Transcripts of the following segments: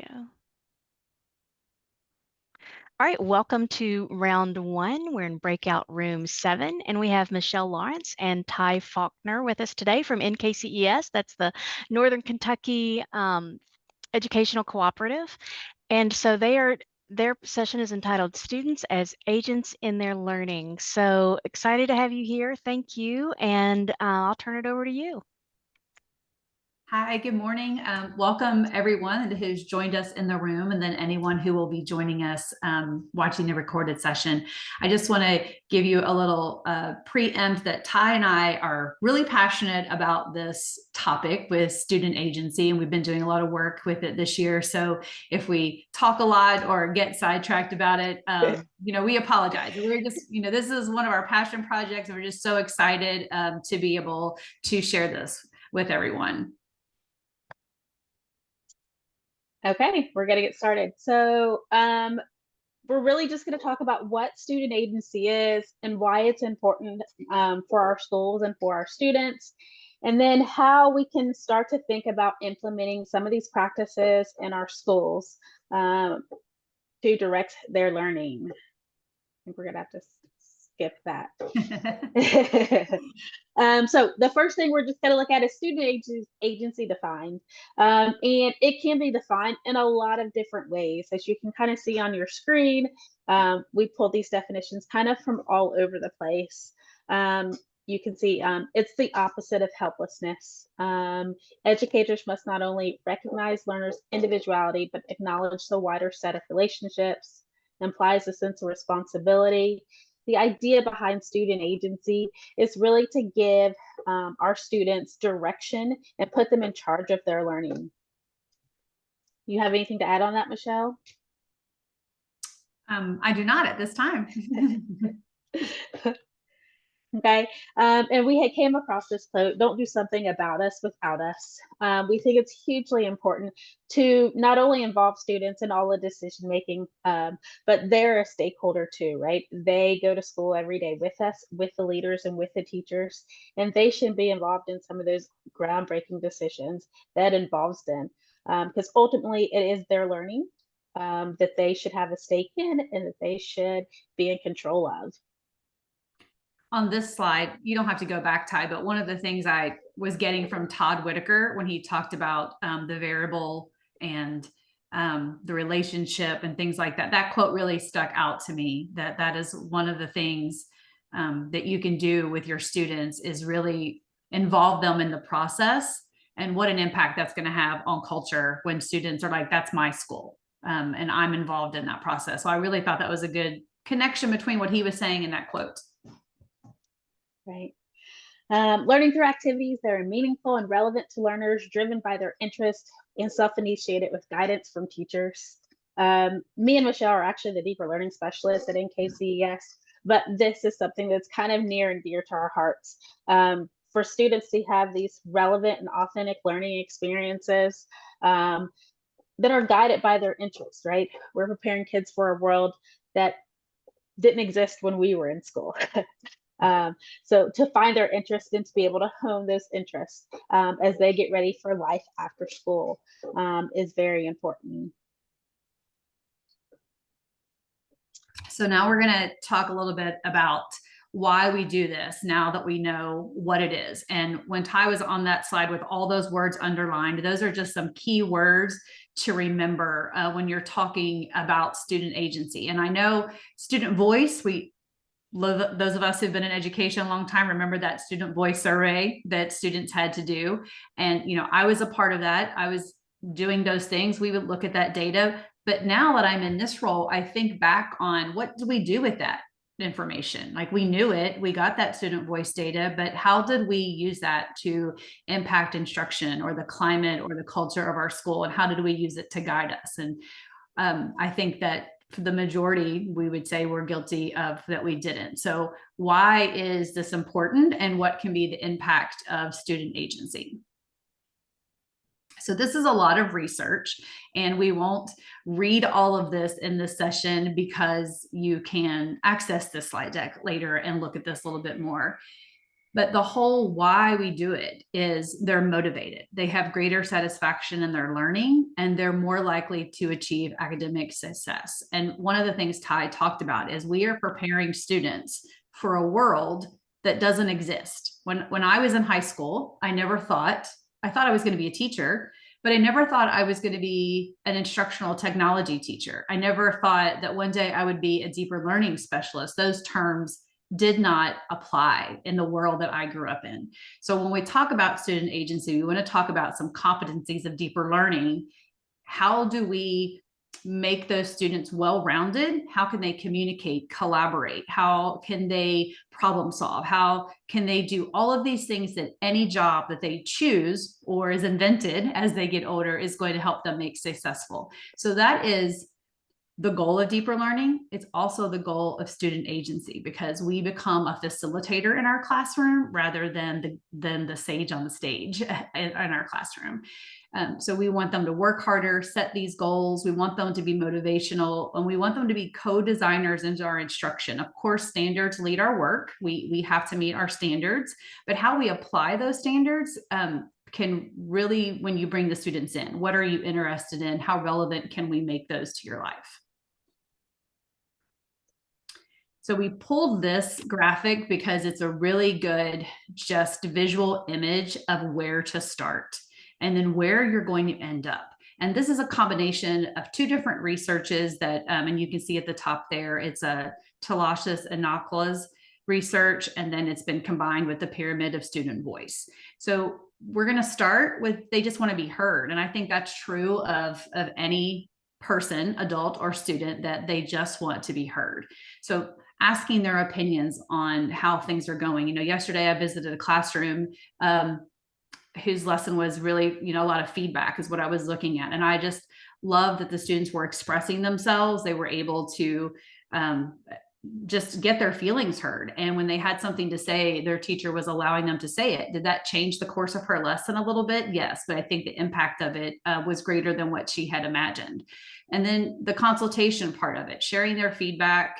go. All right, welcome to round one. We're in breakout room 7, and we have Michelle Lawrence and Ty Faulkner with us today from NKCES. That's the Northern Kentucky Educational Cooperative. And so their session is entitled Students as Agents in Their Learning. So excited to have you here. Thank you. And I'll turn it over to you. Hi, good morning. Welcome everyone who's joined us in the room, and then anyone who will be joining us watching the recorded session. I just want to give you a little preempt that Ty and I are really passionate about this topic with student agency, and we've been doing a lot of work with it this year. So if we talk a lot or get sidetracked about it, we apologize. We're just, this is one of our passion projects, and we're just so excited to be able to share this with everyone. Okay, we're gonna get started. So we're really just going to talk about what student agency is and why it's important for our schools and for our students, and then how we can start to think about implementing some of these practices in our schools to direct their learning. I think we're going to have to skip that. So the first thing we're just going to look at is student agency defined. And it can be defined in a lot of different ways. As you can kind of see on your screen, we pulled these definitions kind of from all over the place. You can see it's the opposite of helplessness. Educators must not only recognize learners' individuality, but acknowledge the wider set of relationships, implies a sense of responsibility. The idea behind student agency is really to give our students direction and put them in charge of their learning. You have anything to add on that, Michelle? I do not at this time. Okay, and we had came across this quote, "Don't do something about us without us." We think it's hugely important to not only involve students in all the decision making, but they're a stakeholder too, right? They go to school every day with us, with the leaders and with the teachers, and they should be involved in some of those groundbreaking decisions that involves them, because ultimately it is their learning that they should have a stake in and that they should be in control of. On this slide, you don't have to go back, Ty, but one of the things I was getting from Todd Whitaker when he talked about the variable and the relationship and things like that, that quote really stuck out to me, that is one of the things that you can do with your students is really involve them in the process, and what an impact that's going to have on culture when students are like, that's my school, and I'm involved in that process. So I really thought that was a good connection between what he was saying and that quote. Right. Learning through activities that are meaningful and relevant to learners, driven by their interest and self-initiated with guidance from teachers. Me and Michelle are actually the deeper learning specialists at NKCES, but this is something that's kind of near and dear to our hearts. For students to have these relevant and authentic learning experiences that are guided by their interests, right? We're preparing kids for a world that didn't exist when we were in school. So to find their interest and to be able to hone those interests as they get ready for life after school is very important. So now we're going to talk a little bit about why we do this now that we know what it is. And when Ty was on that slide with all those words underlined, those are just some key words to remember when you're talking about student agency. And I know student voice, those of us who've been in education a long time remember that student voice survey that students had to do. And, I was a part of that. I was doing those things. We would look at that data. But now that I'm in this role, I think back on what did we do with that information? Like, we knew it, we got that student voice data, but how did we use that to impact instruction or the climate or the culture of our school? And how did we use it to guide us? And I think that for the majority, we would say we're guilty of that we didn't. So why is this important, and what can be the impact of student agency? So this is a lot of research, and we won't read all of this in this session because you can access this slide deck later and look at this a little bit more. But the whole why we do it is they're motivated. They have greater satisfaction in their learning, and they're more likely to achieve academic success. And one of the things Ty talked about is we are preparing students for a world that doesn't exist. When I was in high school, I thought I was going to be a teacher, but I never thought I was going to be an instructional technology teacher. I never thought that one day I would be a deeper learning specialist. Those terms did not apply in the world that I grew up in. So when we talk about student agency, we want to talk about some competencies of deeper learning. How do we make those students well-rounded? How can they communicate, collaborate? How can they problem solve? How can they do all of these things that any job that they choose or is invented as they get older is going to help them make successful? So that is the goal of deeper learning. It's also the goal of student agency, because we become a facilitator in our classroom rather than the sage on the stage in our classroom. So we want them to work harder, set these goals. We want them to be motivational, and we want them to be co-designers into our instruction. Of course, standards lead our work. We have to meet our standards, but how we apply those standards can really, when you bring the students in, what are you interested in? How relevant can we make those to your life? So we pulled this graphic because it's a really good just visual image of where to start and then where you're going to end up. And this is a combination of two different researches that, and you can see at the top there, it's a Talashes and Nakla's research, and then it's been combined with the pyramid of student voice. So we're going to start with, they just want to be heard. And I think that's true of any person, adult or student, that they just want to be heard. So asking their opinions on how things are going. Yesterday I visited a classroom whose lesson was really, a lot of feedback is what I was looking at. And I just love that the students were expressing themselves. They were able to just get their feelings heard. And when they had something to say, their teacher was allowing them to say it. Did that change the course of her lesson a little bit? Yes, but I think the impact of it was greater than what she had imagined. And then the consultation part of it, sharing their feedback,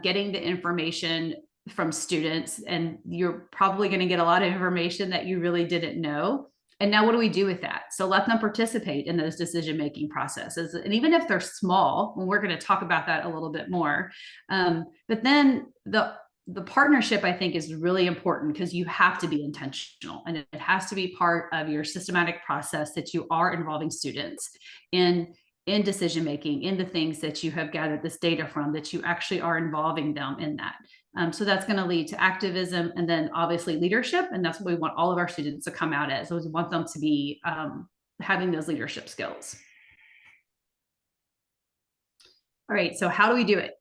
getting the information from students, and you're probably going to get a lot of information that you really didn't know. And now what do we do with that? So let them participate in those decision-making processes. And even if they're small, and we're going to talk about that a little bit more, but then the partnership, I think, is really important, because you have to be intentional, and it has to be part of your systematic process that you are involving students in decision-making, in the things that you have gathered this data from, that you actually are involving them in that. So that's going to lead to activism, and then obviously leadership. And that's what we want all of our students to come out as. So we want them to be having those leadership skills. All right, so how do we do it?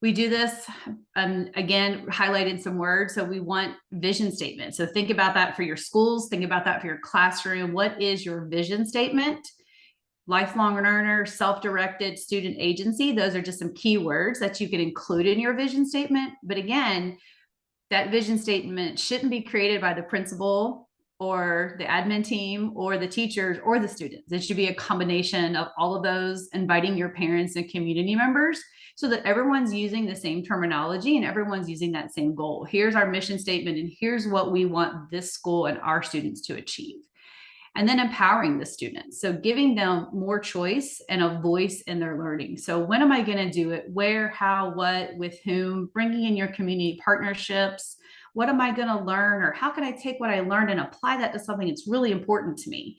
We do this, again, highlighted some words. So we want vision statement. So think about that for your schools. Think about that for your classroom. What is your vision statement? Lifelong learner, self-directed, student agency. Those are just some keywords that you can include in your vision statement. But again, that vision statement shouldn't be created by the principal or the admin team or the teachers or the students. It should be a combination of all of those, inviting your parents and community members, so that everyone's using the same terminology and everyone's using that same goal. Here's our mission statement, and here's what we want this school and our students to achieve. And then empowering the students. So giving them more choice and a voice in their learning. So when am I going to do it? Where, how, what, with whom? Bringing in your community partnerships. What am I going to learn? Or how can I take what I learned and apply that to something that's really important to me?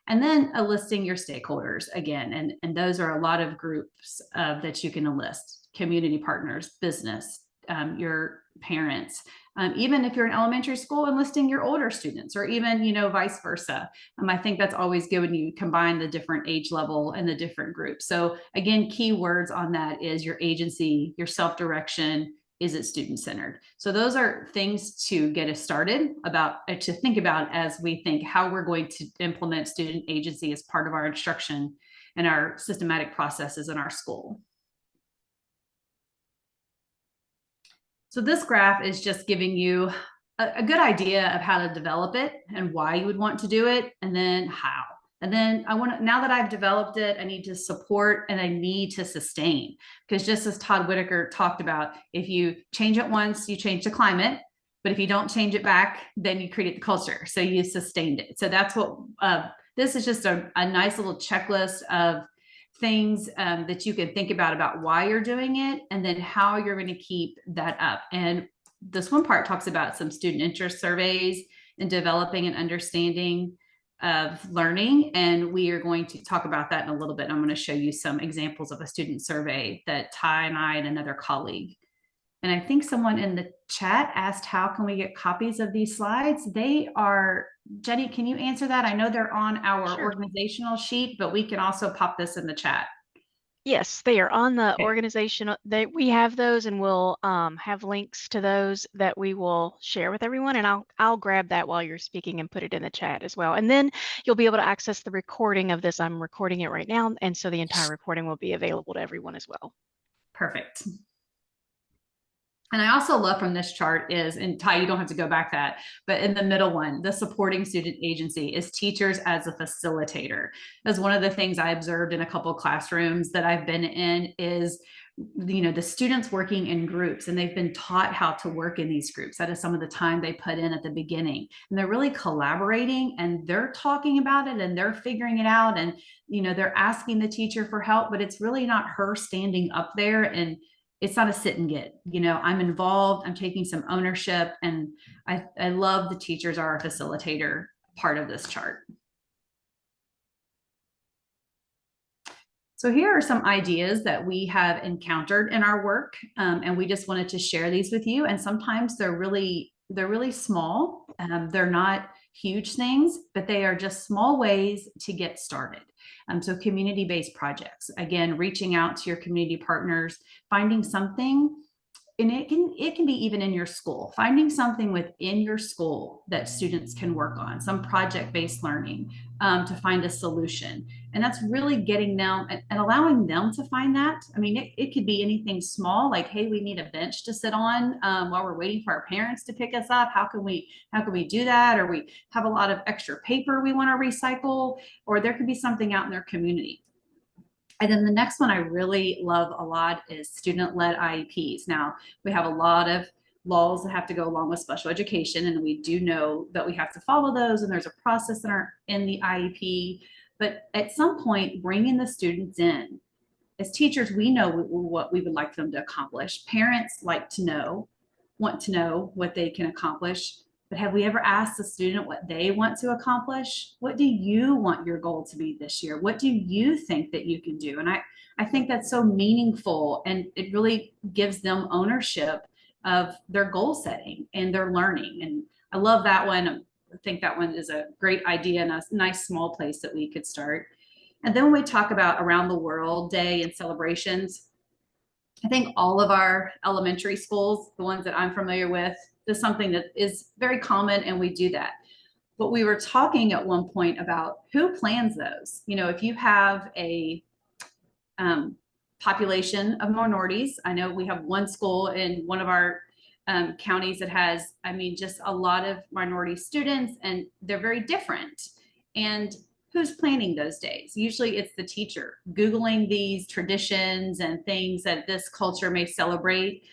And then enlisting your stakeholders again. And those are a lot of groups that you can enlist: community partners, business, your parents. Even if you're in elementary school, enlisting your older students, or even, vice versa. I think that's always good when you combine the different age level and the different groups. So again, key words on that is your agency, your self-direction. Is it student-centered? So those are things to get us started to think about as we think how we're going to implement student agency as part of our instruction and our systematic processes in our school. So this graph is just giving you a good idea of how to develop it and why you would want to do it, and then how. And then now that I've developed it, I need to support and I need to sustain. Because just as Todd Whitaker talked about, if you change it once, you change the climate. But if you don't change it back, then you create the culture. So you sustained it. So that's what this is, just a nice little checklist of things that you can think about why you're doing it and then how you're going to keep that up. And this one part talks about some student interest surveys and developing an understanding of learning. And we are going to talk about that in a little bit. I'm going to show you some examples of a student survey that Ty and I and another colleague. And I think someone in the chat asked, how can we get copies of these slides? They are, Jenny, can you answer that? I know they're on our organizational sheet, but we can also pop this in the chat. Yes, they are on the Okay. organizational. We have those, and we'll have links to those that we will share with everyone. And I'll grab that while you're speaking and put it in the chat as well. And then you'll be able to access the recording of this. I'm recording it right now, and so the entire recording will be available to everyone as well. Perfect. And I also love from this chart is, and Ty, you don't have to go back that, but in the middle one, the supporting student agency is teachers as a facilitator. That's one of the things I observed in a couple of classrooms that I've been in is, you know, the students working in groups, and they've been taught how to work in these groups. That is some of the time they put in at the beginning, and they're really collaborating, and they're talking about it, and they're figuring it out, and, you know, they're asking the teacher for help, but it's really not her standing up there, and it's not a sit and get, you know, I'm involved, I'm taking some ownership, and I love the teachers are a facilitator part of this chart. So here are some ideas that we have encountered in our work, and we just wanted to share these with you. And sometimes they're really small. They're not huge things, but they are just small ways to get started. So community-based projects, again, reaching out to your community partners, finding something, and it can be even in your school, finding something within your school that students can work on, some project-based learning to find a solution. And that's really getting them and allowing them to find that. I mean, it could be anything small, like, hey, we need a bench to sit on while we're waiting for our parents to pick us up. How can we do that? Or we have a lot of extra paper we want to recycle, or there could be something out in their community. And then the next one I really love a lot is student-led IEPs. Now, we have a lot of laws that have to go along with special education, and we do know that we have to follow those, and there's a process in the IEP. But at some point, bringing the students in, as teachers, we know what we would like them to accomplish. Parents want to know what they can accomplish. But have we ever asked the student what they want to accomplish? What do you want your goal to be this year? What do you think that you can do? And I think that's so meaningful, and it really gives them ownership of their goal setting and their learning. And I love that one. I think that one is a great idea and a nice small place that we could start. And then when we talk about around the world day and celebrations, I think all of our elementary schools, the ones that I'm familiar with, is something that is very common, and we do that. But we were talking at one point about who plans those. You know, if you have a population of minorities, I know we have one school in one of our counties that has, I mean, just a lot of minority students, and they're very different. And who's planning those days? Usually it's the teacher Googling these traditions and things that this culture may celebrate.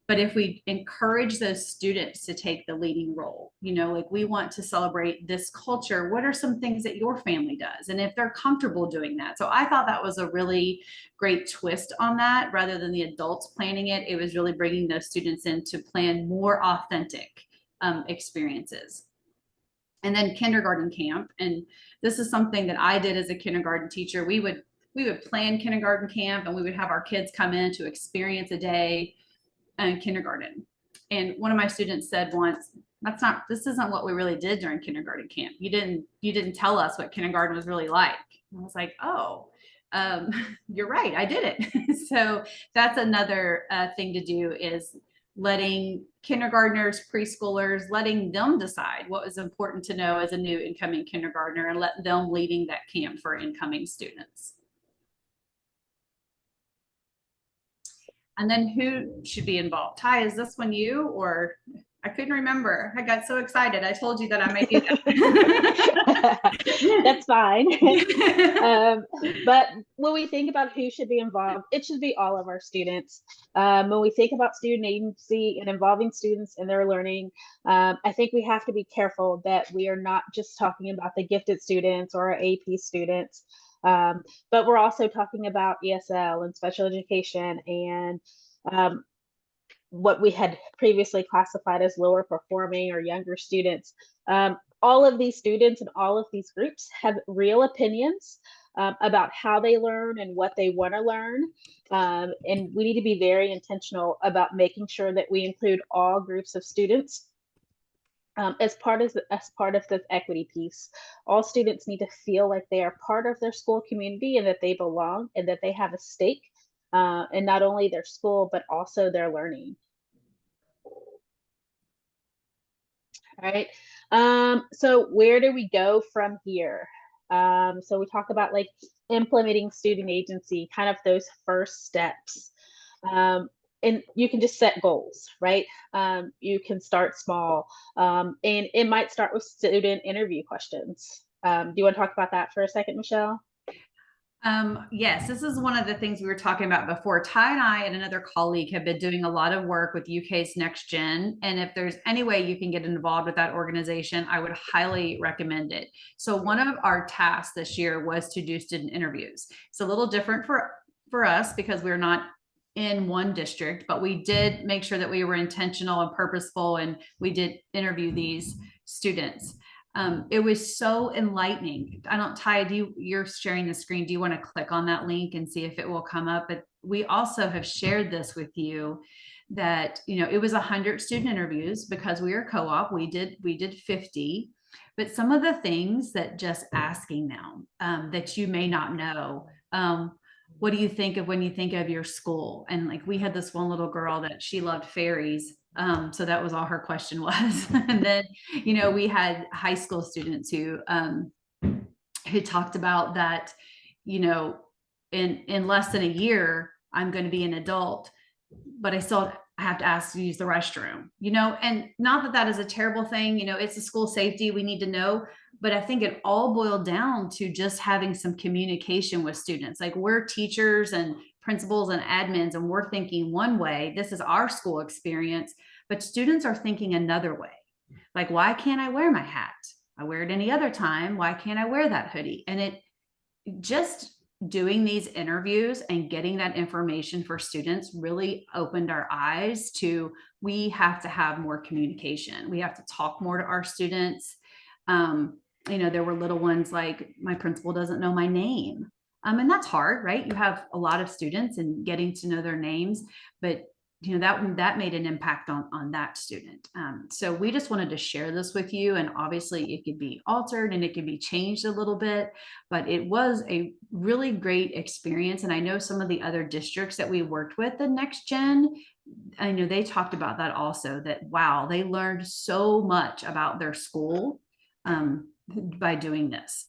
But if we encourage those students to take the leading role, you know, like, we want to celebrate this culture, what are some things that your family does? And if they're comfortable doing that. So I thought that was a really great twist on that. Rather than the adults planning it, it was really bringing those students in to plan more authentic experiences. And then kindergarten camp. And this is something that I did as a kindergarten teacher. We would plan kindergarten camp, and we would have our kids come in to experience a day in kindergarten. And one of my students said once, this isn't what we really did during kindergarten camp. You didn't tell us what kindergarten was really like. And I was like, oh, you're right, I did it. So that's another thing to do, is letting kindergartners, preschoolers, letting them decide what is important to know as a new incoming kindergartner, and let them leading that camp for incoming students. And then who should be involved? Ty, is this one you, or I couldn't remember. I got so excited. I told you that I may do that. That's fine. But when we think about who should be involved, it should be all of our students. When we think about student agency and involving students in their learning, I think we have to be careful that we are not just talking about the gifted students or our AP students, but we're also talking about ESL and special education and what we had previously classified as lower performing or younger students. All of these students and all of these groups have real opinions about how they learn and what they want to learn. And we need to be very intentional about making sure that we include all groups of students as part of this equity piece. All students need to feel like they are part of their school community and that they belong and that they have a stake in not only their school, but also their learning. All right. So where do we go from here? So we talk about like implementing student agency, kind of those first steps. And you can just set goals, right? You can start small, and it might start with student interview questions. Do you want to talk about that for a second, Michelle? Yes, this is one of the things we were talking about before. Ty and I and another colleague have been doing a lot of work with UK's Next Gen. And if there's any way you can get involved with that organization, I would highly recommend it. So one of our tasks this year was to do student interviews. It's a little different for us because we're not in one district, but we did make sure that we were intentional and purposeful, and we did interview these students. It was so enlightening. I don't, Ty, you're sharing the screen. Do you want to click on that link and see if it will come up? But we also have shared this with you that, it was 100 student interviews because we are co-op. We did 50, but some of the things that just asking them that you may not know, what do you think of when you think of your school? And like, we had this one little girl that she loved fairies. So that was all her question was. And then, we had high school students who talked about that, in less than a year, I'm going to be an adult, but I have to ask to use the restroom, and not that is a terrible thing. It's a school safety. We need to know, but I think it all boiled down to just having some communication with students. Like, we're teachers and principals and admins, and we're thinking one way, this is our school experience, but students are thinking another way. Like, why can't I wear my hat? I wear it any other time. Why can't I wear that hoodie? And it just doing these interviews and getting that information for students really opened our eyes to, we have to have more communication. We have to talk more to our students. There were little ones like, my principal doesn't know my name. And that's hard, right? You have a lot of students and getting to know their names, but that made an impact on that student. So we just wanted to share this with you, and obviously it could be altered and it could be changed a little bit, but it was a really great experience. And I know some of the other districts that we worked with, the Next Gen, I know they talked about that also, that wow, they learned so much about their school by doing this.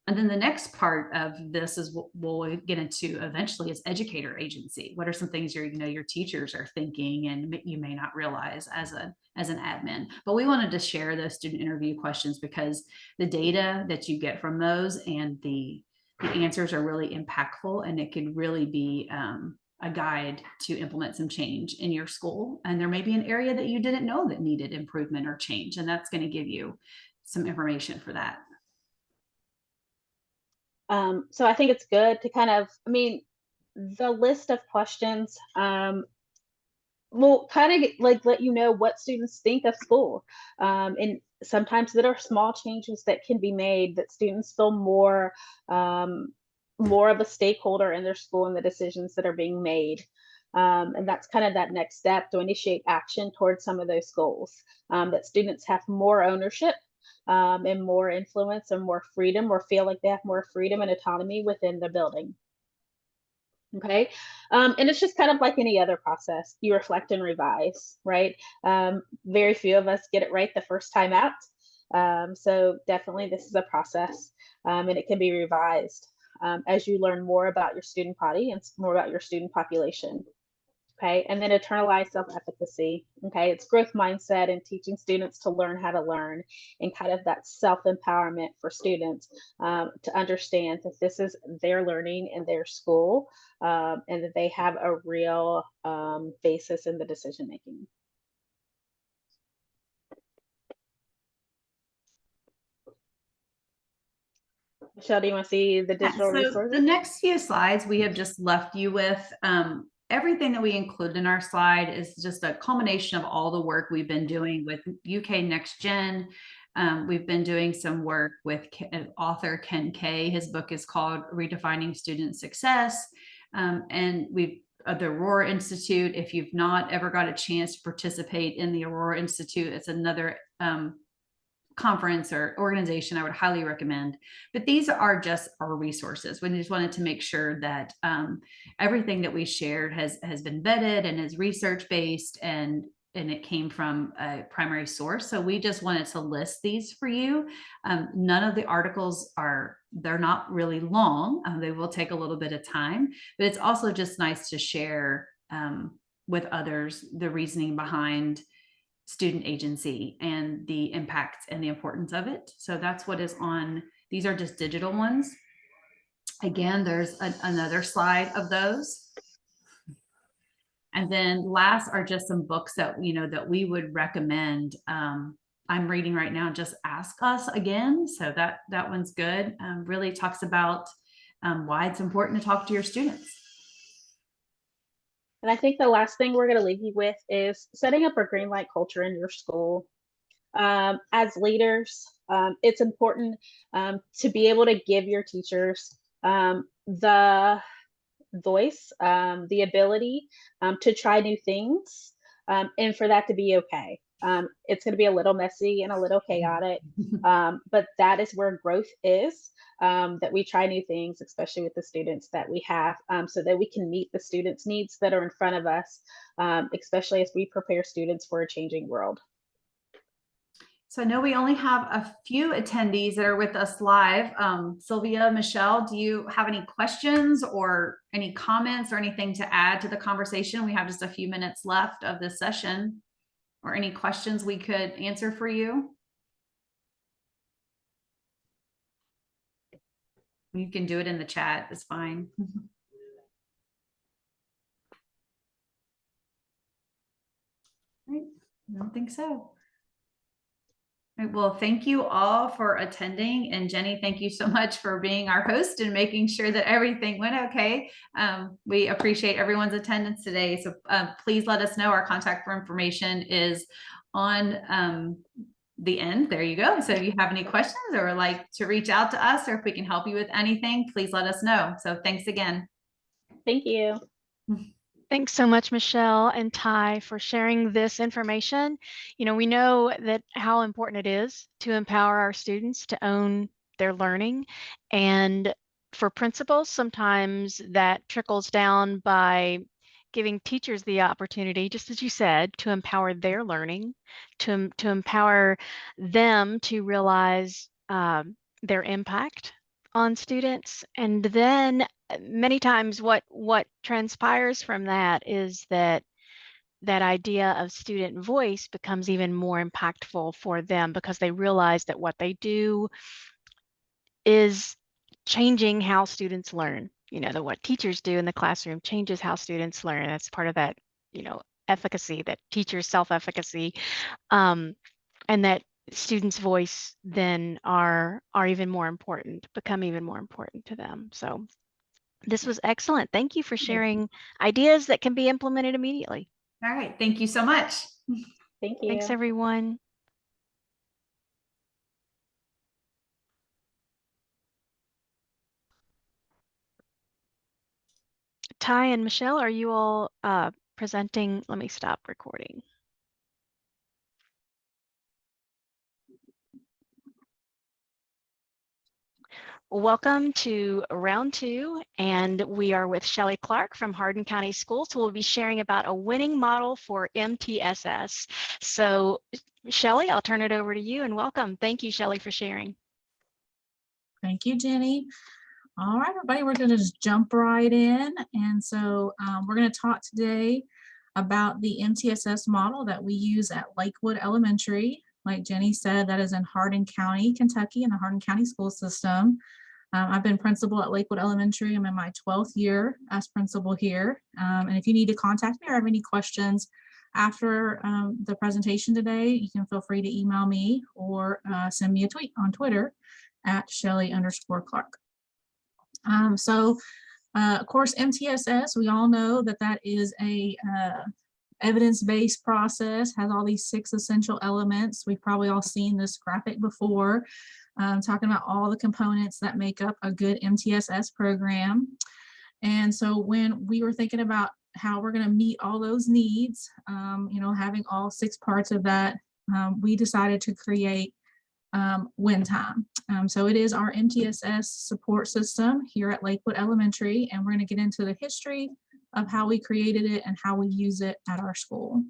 And then the next part of this is what we'll get into eventually is educator agency. What are some things your teachers are thinking and you may not realize as an admin? But we wanted to share those student interview questions because the data that you get from those and the answers are really impactful, and it could really be a guide to implement some change in your school. And there may be an area that you didn't know that needed improvement or change, and that's going to give you some information for that. So I think it's good to kind of, the list of questions will kind of let you know what students think of school. And sometimes there are small changes that can be made that students feel more of a stakeholder in their school and the decisions that are being made. And that's kind of that next step to initiate action towards some of those goals, that students have more ownership and more influence and more freedom, or feel like they have more freedom and autonomy within the building. Okay. And it's just kind of like any other process. You reflect and revise, right? Very few of us get it right the first time out. So definitely this is a process, and it can be revised as you learn more about your student body and more about your student population. Okay, and then internalized self-efficacy. Okay, it's growth mindset and teaching students to learn how to learn, and kind of that self-empowerment for students to understand that this is their learning in their school, and that they have a real basis in the decision making. Michelle, do you want to see the digital So resources? the next few slides we have just left you with. Everything that we include in our slide is just a culmination of all the work we've been doing with UK Next Gen. We've been doing some work with author Ken Kay. His book is called Redefining Student Success. And we've the Aurora Institute. If you've not ever got a chance to participate in the Aurora Institute, it's another conference or organization I would highly recommend. But these are just our resources. We just wanted to make sure that everything that we shared has been vetted and is research based, and it came from a primary source. So we just wanted to list these for you. None of the articles they're not really long. They will take a little bit of time, but it's also just nice to share with others the reasoning behind student agency and the impact and the importance of it. So that's what is on. These are just digital ones. Again, there's another slide of those. And then last are just some books that, that we would recommend. I'm reading right now, Just Ask Us Again. So that one's good. Really talks about why it's important to talk to your students. And I think the last thing we're going to leave you with is setting up a green light culture in your school. As leaders, it's important to be able to give your teachers the voice, the ability to try new things, and for that to be okay. It's going to be a little messy and a little chaotic, but that is where growth is, that we try new things, especially with the students that we have, so that we can meet the students' needs that are in front of us, especially as we prepare students for a changing world. So I know we only have a few attendees that are with us live. Sylvia, Michelle, do you have any questions or any comments or anything to add to the conversation? We have just a few minutes left of this session, or any questions we could answer for you. You can do it in the chat, it's fine. Right. I don't think so. Right, well, thank you all for attending. And Jenny, thank you so much for being our host and making sure that everything went okay. We appreciate everyone's attendance today. So please let us know. Our contact information is on the end. There you go. So if you have any questions or like to reach out to us, or if we can help you with anything, please let us know. So thanks again. Thank you. Thanks so much, Michelle and Ty, for sharing this information. We know that how important it is to empower our students to own their learning. And for principals, sometimes that trickles down by giving teachers the opportunity, just as you said, to empower their learning, to empower them to realize their impact on students. And then many times what transpires from that is that idea of student voice becomes even more impactful for them, because they realize that what they do is changing how students learn. That what teachers do in the classroom changes how students learn. That's part of that, efficacy, that teacher self-efficacy, and that students' voice then are even more important, become even more important to them. So this was excellent. Thank you for sharing ideas that can be implemented immediately. All right. Thank you so much. Thank you. Thanks, everyone. Ty and Michelle, are you all presenting? Let me stop recording. Welcome to round 2, and we are with Shelley Clark from Hardin County Schools, who will be sharing about a winning model for MTSS. So Shelley, I'll turn it over to you, and welcome. Thank you, Shelley, for sharing. Thank you, Jenny. All right, everybody, we're going to just jump right in. And so we're going to talk today about the MTSS model that we use at Lakewood Elementary. Like Jenny said, that is in Hardin County, Kentucky, in the Hardin County school system. I've been principal at Lakewood Elementary. I'm in my 12th year as principal here. And if you need to contact me or have any questions after the presentation today, you can feel free to email me or send me a tweet on Twitter at Shelley_Clark. Of course, MTSS, we all know that that is a evidence-based process, has all these 6 essential elements. We've probably all seen this graphic before, talking about all the components that make up a good MTSS program. And so when we were thinking about how we're going to meet all those needs, having all 6 parts of that, we decided to create win time. So it is our MTSS support system here at Lakewood Elementary, and we're going to get into the history of how we created it and how we use it at our school.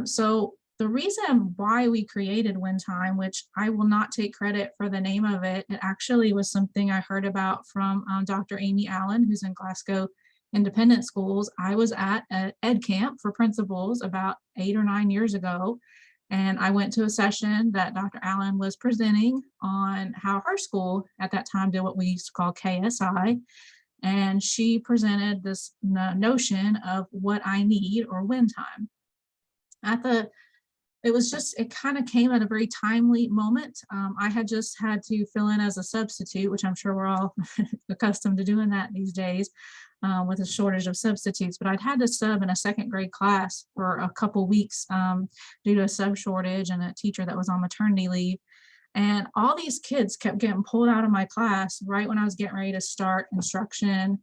So the reason why we created win time, which I will not take credit for the name of it, it actually was something I heard about from Dr. Amy Allen, who's in Glasgow Independent Schools. I was at an EdCamp for principals about 8 or 9 years ago. And I went to a session that Dr. Allen was presenting on how her school at that time did what we used to call KSI. And she presented this notion of what I need or win time. It kind of came at a very timely moment. I had just had to fill in as a substitute, which I'm sure we're all accustomed to doing that these days with a shortage of substitutes, but I'd had to sub in a 2nd grade class for a couple weeks due to a sub shortage and a teacher that was on maternity leave. And all these kids kept getting pulled out of my class right when I was getting ready to start instruction,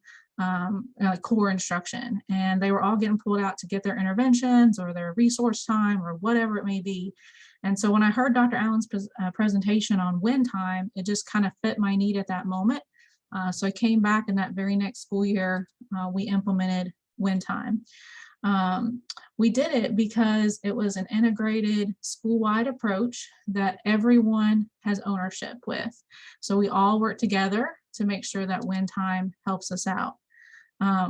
core instruction. And they were all getting pulled out to get their interventions or their resource time or whatever it may be. And so when I heard Dr. Allen's presentation on win time, it just kind of fit my need at that moment. So I came back in that very next school year, we implemented win time. We did it because it was an integrated school-wide approach that everyone has ownership with. So we all work together to make sure that win time helps us out.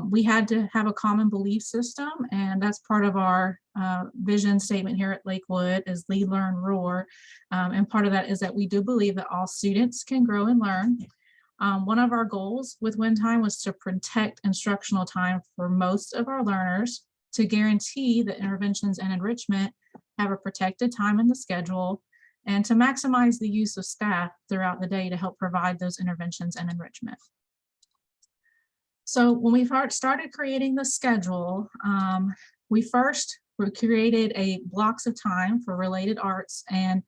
We had to have a common belief system, and that's part of our vision statement here at Lakewood is lead, learn, roar. And part of that is that we do believe that all students can grow and learn. One of our goals with win time was to protect instructional time for most of our learners, to guarantee that interventions and enrichment have a protected time in the schedule, and to maximize the use of staff throughout the day to help provide those interventions and enrichment. So when we started creating the schedule, we created blocks of time for related arts and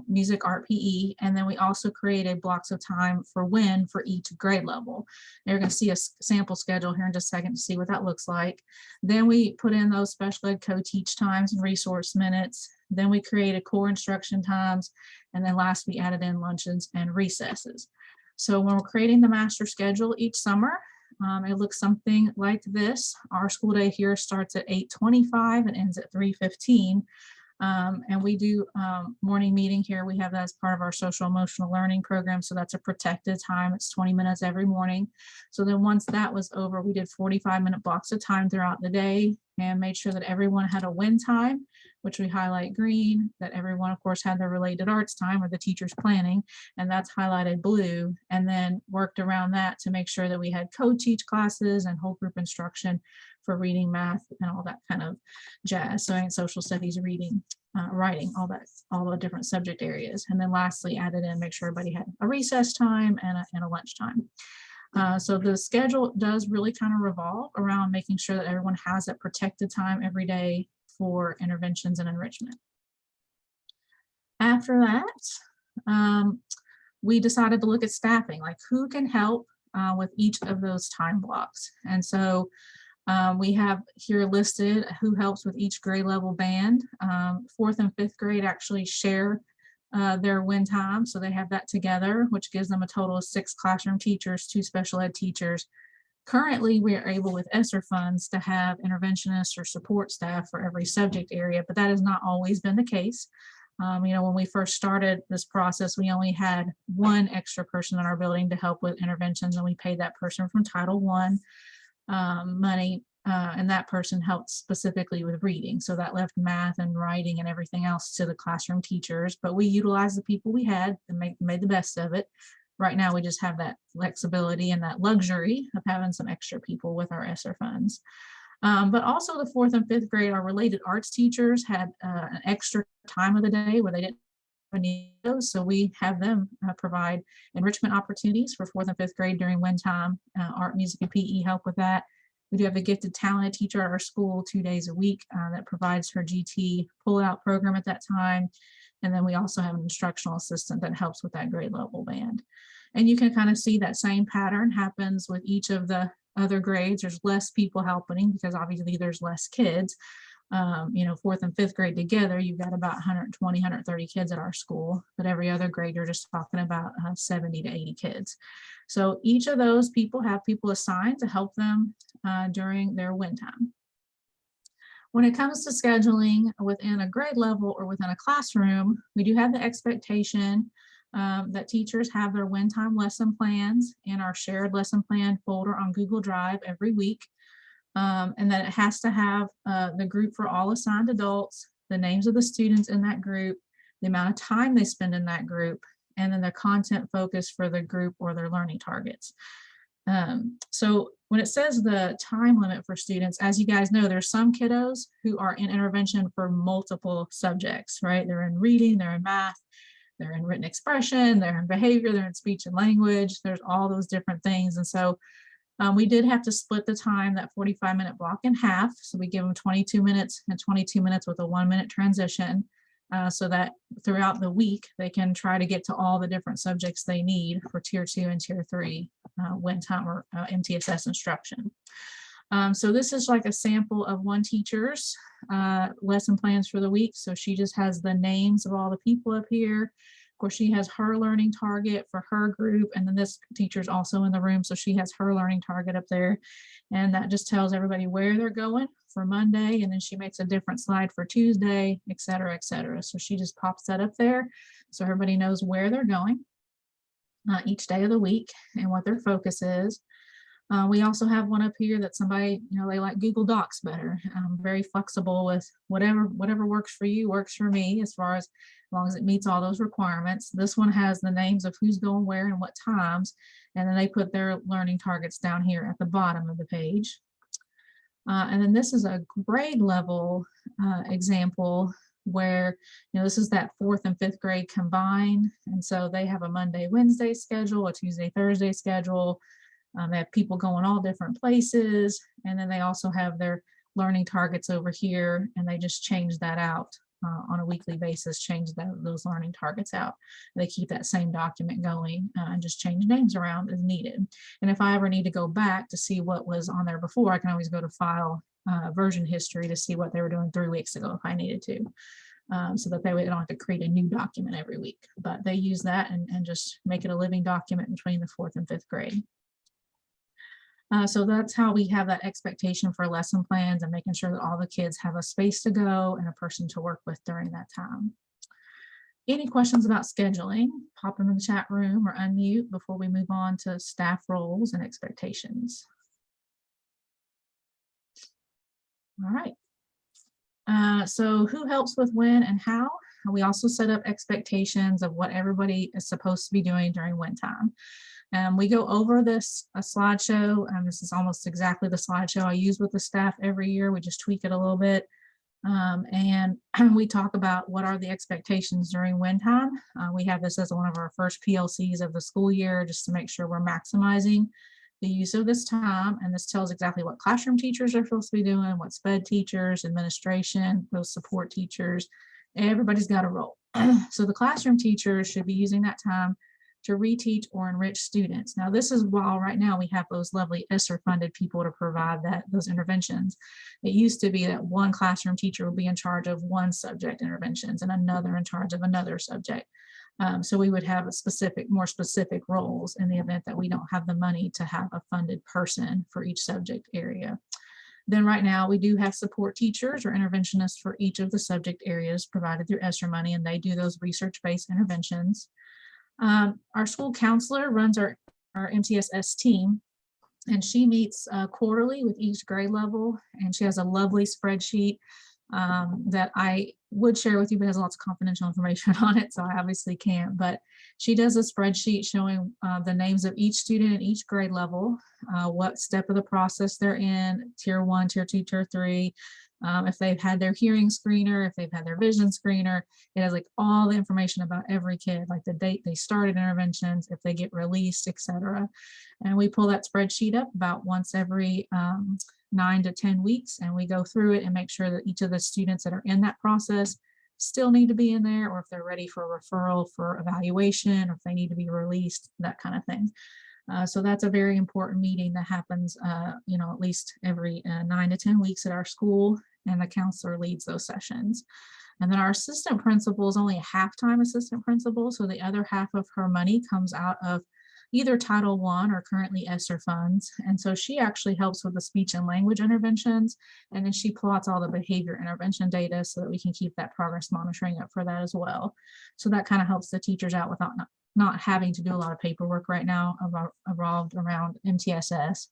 music, art, PE, and then we also created blocks of time for win for each grade level. You're going to see a sample schedule here in just a second to see what that looks like. Then we put in those special ed co-teach times and resource minutes. Then we created core instruction times, and then last we added in lunches and recesses. So when we're creating the master schedule each summer, it looks something like this. Our school day here starts at 8:25 and ends at 3:15. And we do morning meeting here. We have that as part of our social emotional learning program. So that's a protected time. It's 20 minutes every morning. So then once that was over, we did 45-minute blocks of time throughout the day and made sure that everyone had a win time, which we highlight green, that everyone, of course, had their related arts time or the teacher's planning, and that's highlighted blue, and then worked around that to make sure that we had co-teach classes and whole group instruction for reading, math, and all that kind of jazz. So in social studies, reading, writing, all the different subject areas. And then lastly, added in, make sure everybody had a recess time and a lunch time. So the schedule does really kind of revolve around making sure that everyone has that protected time every day for interventions and enrichment. After that, we decided to look at staffing, like who can help with each of those time blocks. And so we have here listed who helps with each grade level band. 4th and 5th grade actually share their win time, so they have that together, which gives them a total of 6 classroom teachers, 2 special ed teachers. Currently, we are able with ESSER funds to have interventionists or support staff for every subject area, but that has not always been the case. When we first started this process, we only had 1 extra person in our building to help with interventions, and we paid that person from Title I money. and that person helped specifically with reading. So that left math and writing and everything else to the classroom teachers, but we utilized the people we had and made the best of it. Right now, we just have that flexibility and that luxury of having some extra people with our ESSER funds. But also the 4th and 5th grade, our related arts teachers had an extra time of the day where they didn't need those. So we have them provide enrichment opportunities for 4th and 5th grade during WIN time. Art, music, and PE help with that. We do have a gifted talented teacher at our school 2 days a week that provides her GT pull-out program at that time. And then we also have an instructional assistant that helps with that grade level band. And you can kind of see that same pattern happens with each of the other grades. There's less people helping because obviously there's less kids. 4th and 5th grade together, you've got about 120, 130 kids at our school, but every other grade, you're just talking about 70 to 80 kids. So each of those people have people assigned to help them during their WIN time. When it comes to scheduling within a grade level or within a classroom, we do have the expectation that teachers have their WIN time lesson plans in our shared lesson plan folder on Google Drive every week. And that it has to have the group for all assigned adults, the names of the students in that group, the amount of time they spend in that group, and then the content focus for the group or their learning targets. So when it says the time limit for students, as you guys know, there's some kiddos who are in intervention for multiple subjects, right? They're in reading, they're in math, they're in written expression, they're in behavior, they're in speech and language. There's all those different things. And so we did have to split the time, that 45-minute block, in half. So we give them 22 minutes and 22 minutes with a 1-minute transition so that throughout the week, they can try to get to all the different subjects they need for Tier 2 and Tier 3 WIN time or MTSS instruction. So this is like a sample of one teacher's lesson plans for the week. So she just has the names of all the people up here. Of course, she has her learning target for her group, and then this teacher's also in the room, so she has her learning target up there, and that just tells everybody where they're going for Monday, and then she makes a different slide for Tuesday, et cetera, et cetera. So she just pops that up there so everybody knows where they're going each day of the week and what their focus is. We also have one up here that somebody, they like Google Docs better. Very flexible with whatever works for you, works for me, as long as it meets all those requirements. This one has the names of who's going where and what times, and then they put their learning targets down here at the bottom of the page. And then this is a grade level example where, this is that 4th and 5th grade combined. And so they have a Monday, Wednesday schedule, a Tuesday, Thursday schedule. They have people going all different places, and then they also have their learning targets over here, and they just change that out on a weekly basis, change those learning targets out. They keep that same document going and just change names around as needed. And if I ever need to go back to see what was on there before, I can always go to file version history to see what they were doing 3 weeks ago if I needed to. So that they don't have to create a new document every week, but they use that and just make it a living document between the 4th and 5th grade. So that's how we have that expectation for lesson plans and making sure that all the kids have a space to go and a person to work with during that time. Any questions about scheduling? Pop them in the chat room or unmute before we move on to staff roles and expectations. All right. So who helps with when and how? We also set up expectations of what everybody is supposed to be doing during WIN time. We go over this slideshow, and this is almost exactly the slideshow I use with the staff every year. We just tweak it a little bit. And we talk about what are the expectations during WIN time. We have this as one of our first PLCs of the school year, just to make sure we're maximizing the use of this time. And this tells exactly what classroom teachers are supposed to be doing, what SPED teachers, administration, those support teachers, everybody's got a role. So the classroom teachers should be using that time to reteach or enrich students. Now, this is while right now we have those lovely ESSER funded people to provide those interventions. It used to be that one classroom teacher would be in charge of one subject interventions and another in charge of another subject. So we would have more specific roles in the event that we don't have the money to have a funded person for each subject area. Then right now we do have support teachers or interventionists for each of the subject areas provided through ESSER money, and they do those research-based interventions. Our school counselor runs our MTSS team, And she meets quarterly with each grade level, and she has a lovely spreadsheet that I would share with you, but has lots of confidential information on it, so I obviously can't. But she does a spreadsheet showing the names of each student at each grade level, what step of the process they're in, tier 1, tier 2, tier 3, if they've had their hearing screener, if they've had their vision screener. It has like all the information about every kid, like the date they started interventions, if they get released, etc. And we pull that spreadsheet up about once every 9 to 10 weeks, and we go through it and make sure that each of the students that are in that process still need to be in there, or if they're ready for a referral for evaluation, or if they need to be released, that kind of thing. So that's a very important meeting that happens, at least every 9 to 10 weeks at our school, and the counselor leads those sessions. And then our assistant principal is only a half-time assistant principal, so the other half of her money comes out of either Title I or currently ESSER funds. And so she actually helps with the speech and language interventions, and then she plots all the behavior intervention data so that we can keep that progress monitoring up for that as well. So that kind of helps the teachers out without not having to do a lot of paperwork right now revolved around MTSS.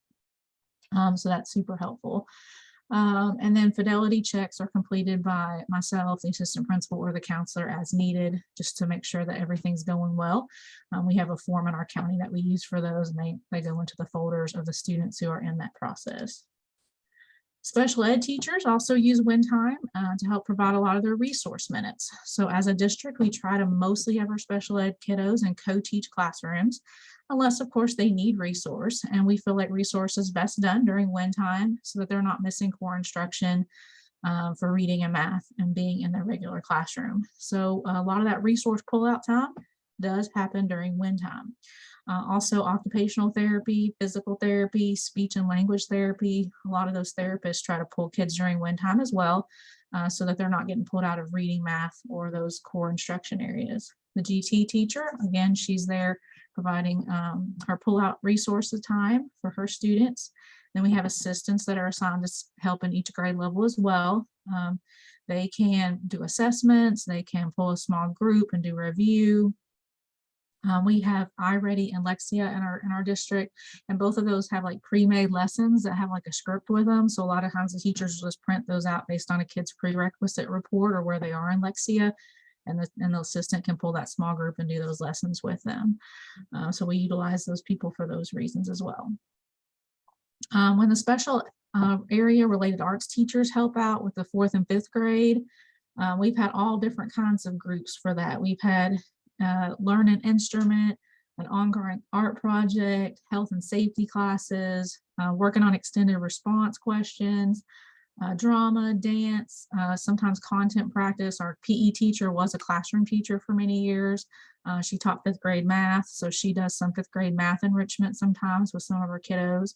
So that's super helpful. And then fidelity checks are completed by myself, the assistant principal, or the counselor as needed, just to make sure that everything's going well. We have a form in our county that we use for those, and they go into the folders of the students who are in that process. Special ed teachers also use WinTime to help provide a lot of their resource minutes. So as a district, we try to mostly have our special ed kiddos in co-teach classrooms, unless of course they need resource. And we feel like resource is best done during WinTime so that they're not missing core instruction for reading and math and being in their regular classroom. So a lot of that resource pullout time does happen during WinTime. Also occupational therapy, physical therapy, speech and language therapy. A lot of those therapists try to pull kids during WinTime as well, so that they're not getting pulled out of reading, math, or those core instruction areas. The GT teacher, again, she's there providing her pull-out resources time for her students. Then we have assistants that are assigned to help in each grade level as well. They can do assessments, they can pull a small group and do review. We have iReady and Lexia in our district, and both of those have like pre-made lessons that have like a script with them. So a lot of times the teachers just print those out based on a kid's prerequisite report or where they are in Lexia, and the assistant can pull that small group and do those lessons with them. So we utilize those people for those reasons as well. When the special area related arts teachers help out with the 4th and 5th grade, we've had all different kinds of groups for that. We've had learn an instrument, an ongoing art project, health and safety classes, working on extended response questions, drama, dance, sometimes content practice. Our PE teacher was a classroom teacher for many years. She taught 5th grade math, so she does some 5th grade math enrichment sometimes with some of her kiddos.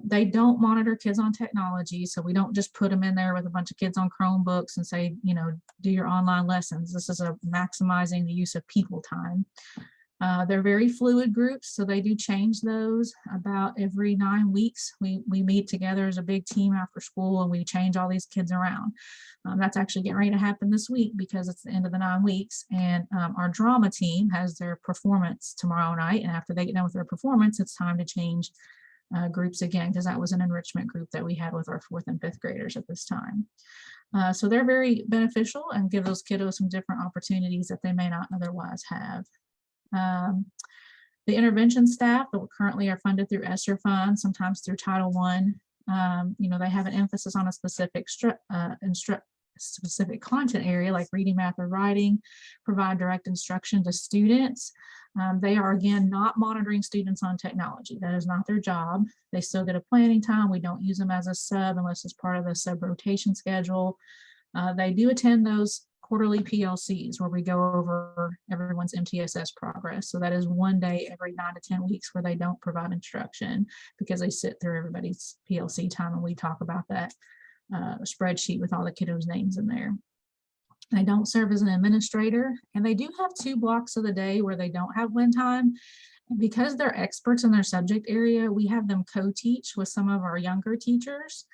They don't monitor kids on technology, so we don't just put them in there with a bunch of kids on Chromebooks and say, do your online lessons. This is a maximizing the use of people time. They're very fluid groups, so they do change those about every 9 weeks. We meet together as a big team after school, and we change all these kids around. That's actually getting ready to happen this week because it's the end of the 9 weeks, and our drama team has their performance tomorrow night, and after they get done with their performance, it's time to change groups again, because that was an enrichment group that we had with our 4th and 5th graders at this time. So they're very beneficial and give those kiddos some different opportunities that they may not otherwise have. The intervention staff that currently are funded through ESSER funds, sometimes through Title I, they have an emphasis on a specific specific content area like reading, math, or writing, provide direct instruction to students. They are, again, not monitoring students on technology. That is not their job. They still get a planning time. We don't use them as a sub unless it's part of the sub rotation schedule. They do attend those quarterly PLCs where we go over everyone's MTSS progress. So that is one day every 9 to 10 weeks where they don't provide instruction because they sit through everybody's PLC time, and we talk about that spreadsheet with all the kiddos' names in there. They don't serve as an administrator, and they do have 2 blocks of the day where they don't have WinTime. Because they're experts in their subject area, we have them co-teach with some of our younger teachers.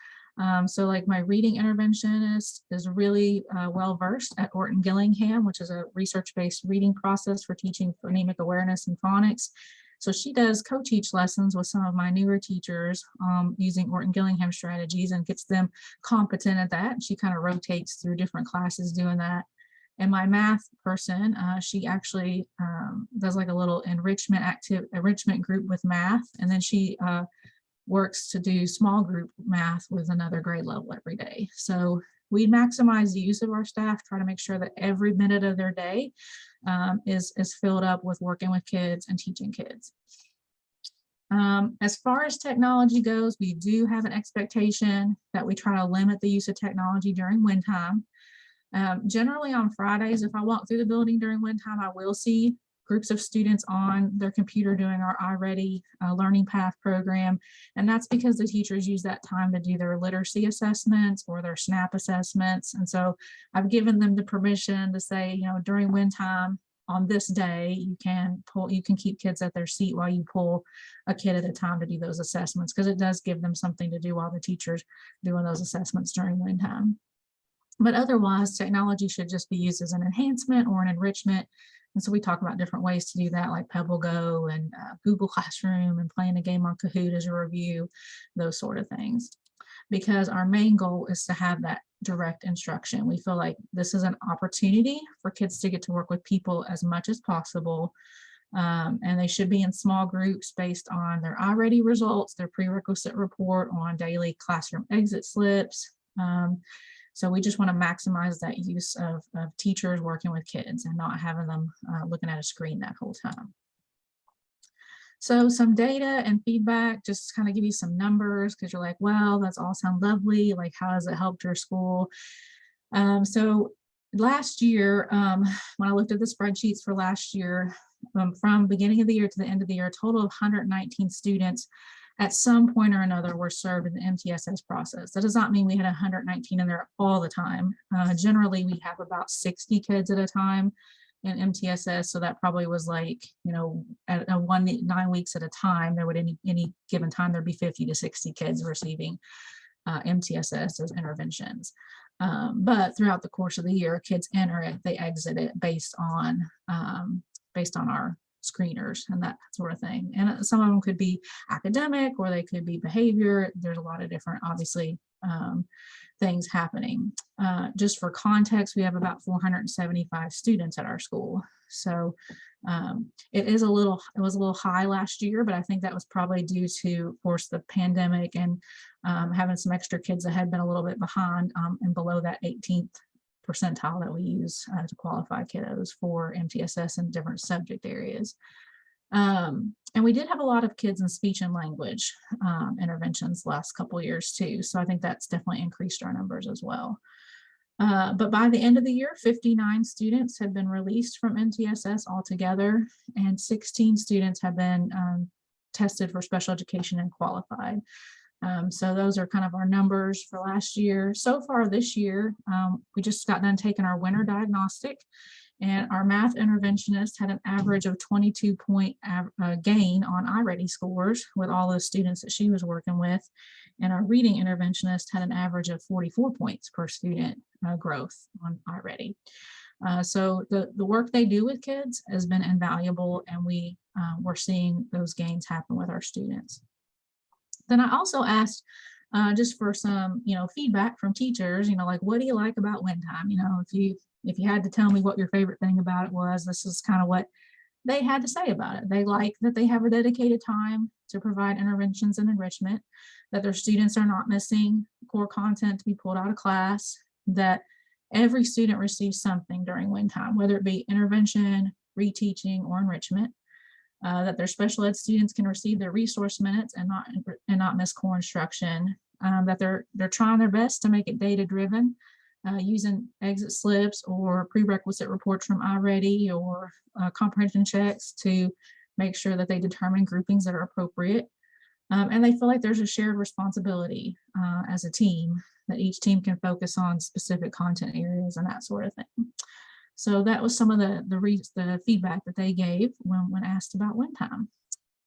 So like my reading interventionist is really well-versed at Orton-Gillingham, which is a research-based reading process for teaching phonemic awareness and phonics. So she does co-teach lessons with some of my newer teachers using Orton Gillingham strategies and gets them competent at that. She kind of rotates through different classes doing that. And my math person, she actually does like a little enrichment group with math. And then she works to do small group math with another grade level every day. So we maximize the use of our staff, try to make sure that every minute of their day is filled up with working with kids and teaching kids. As far as technology goes, we do have an expectation that we try to limit the use of technology during win time. Generally on Fridays, if I walk through the building during win time, I will see groups of students on their computer doing our iReady learning path program. And that's because the teachers use that time to do their literacy assessments or their SNAP assessments. And so I've given them the permission to say, you know, during win time on this day, you can keep kids at their seat while you pull a kid at a time to do those assessments, because it does give them something to do while the teacher's doing those assessments during win time. But otherwise, technology should just be used as an enhancement or an enrichment. And so we talk about different ways to do that, like Pebble Go and Google Classroom and playing a game on Kahoot as a review, those sort of things. Because our main goal is to have that direct instruction. We feel like this is an opportunity for kids to get to work with people as much as possible. And they should be in small groups based on their iReady results, their prerequisite report on daily classroom exit slips. So we just want to maximize that use of teachers working with kids and not having them looking at a screen that whole time. So some data and feedback, just kind of give you some numbers, because you're like, well, that's all sound lovely. Like, how has it helped your school? So last year, when I looked at the spreadsheets for last year, from beginning of the year to the end of the year, a total of 119 students at some point or another were served in the MTSS process. That does not mean we had 119 in there all the time. Generally, we have about 60 kids at a time in MTSS. So that probably was like, you know, at 9 weeks at a time, there would any given time, there'd be 50 to 60 kids receiving MTSS as interventions. But throughout the course of the year, kids enter it, they exit it based on our screeners and that sort of thing. And some of them could be academic or they could be behavior. There's a lot of different, obviously, things happening. Just for context, we have about 475 students at our school. So it was a little high last year, but I think that was probably due to, of course, the pandemic and having some extra kids that had been a little bit behind and below that 18th percentile that we use to qualify kiddos for MTSS in different subject areas. And we did have a lot of kids in speech and language interventions last couple of years too. So I think that's definitely increased our numbers as well. But by the end of the year, 59 students have been released from MTSS altogether, and 16 students have been tested for special education and qualified. So those are kind of our numbers for last year. So far this year, we just got done taking our winter diagnostic, and our math interventionist had an average of 22-point gain on iReady scores with all those students that she was working with. And our reading interventionist had an average of 44 points per student growth on iReady. So the work they do with kids has been invaluable, and we're seeing those gains happen with our students. Then I also asked just for some, feedback from teachers, like, what do you like about win time? If you had to tell me what your favorite thing about it was, this is kind of what they had to say about it. They like that they have a dedicated time to provide interventions and enrichment, that their students are not missing core content to be pulled out of class, that every student receives something during win time, whether it be intervention, reteaching, or enrichment. That their special ed students can receive their resource minutes and not miss core instruction. That they're trying their best to make it data driven, using exit slips or prerequisite reports from iReady or comprehension checks to make sure that they determine groupings that are appropriate. And they feel like there's a shared responsibility as a team, that each team can focus on specific content areas and that sort of thing. So that was some of the feedback that they gave when asked about win time.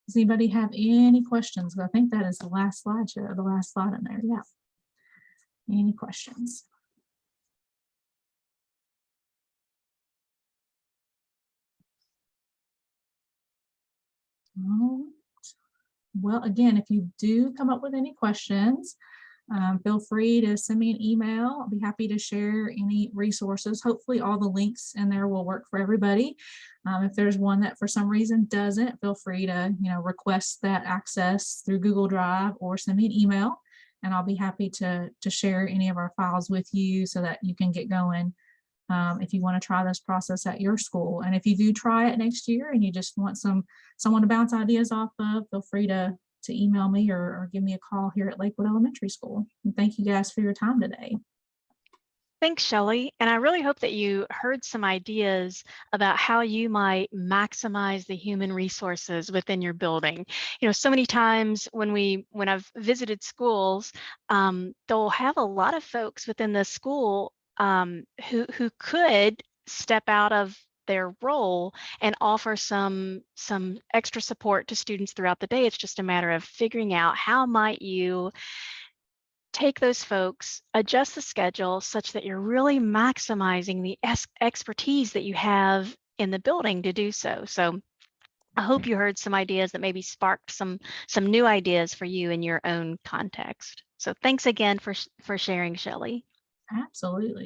Does anybody have any questions? I think that is the last slide in there. Yeah. Any questions? Well, again, if you do come up with any questions, feel free to send me an email. I'll be happy to share any resources. Hopefully all the links in there will work for everybody. If there's one that for some reason doesn't, feel free to, request that access through Google Drive or send me an email, and I'll be happy to share any of our files with you so that you can get going if you want to try this process at your school. And if you do try it next year and you just want someone to bounce ideas off of, feel free to email me or give me a call here at Lakewood Elementary School. And thank you guys for your time today. Thanks, Shelley. And I really hope that you heard some ideas about how you might maximize the human resources within your building. So many times when I've visited schools, they'll have a lot of folks within the school who could step out of their role and offer some extra support to students throughout the day. It's just a matter of figuring out how might you take those folks, adjust the schedule such that you're really maximizing the expertise that you have in the building to do so. So I hope you heard some ideas that maybe sparked some new ideas for you in your own context. So thanks again for sharing, Shelley. Absolutely.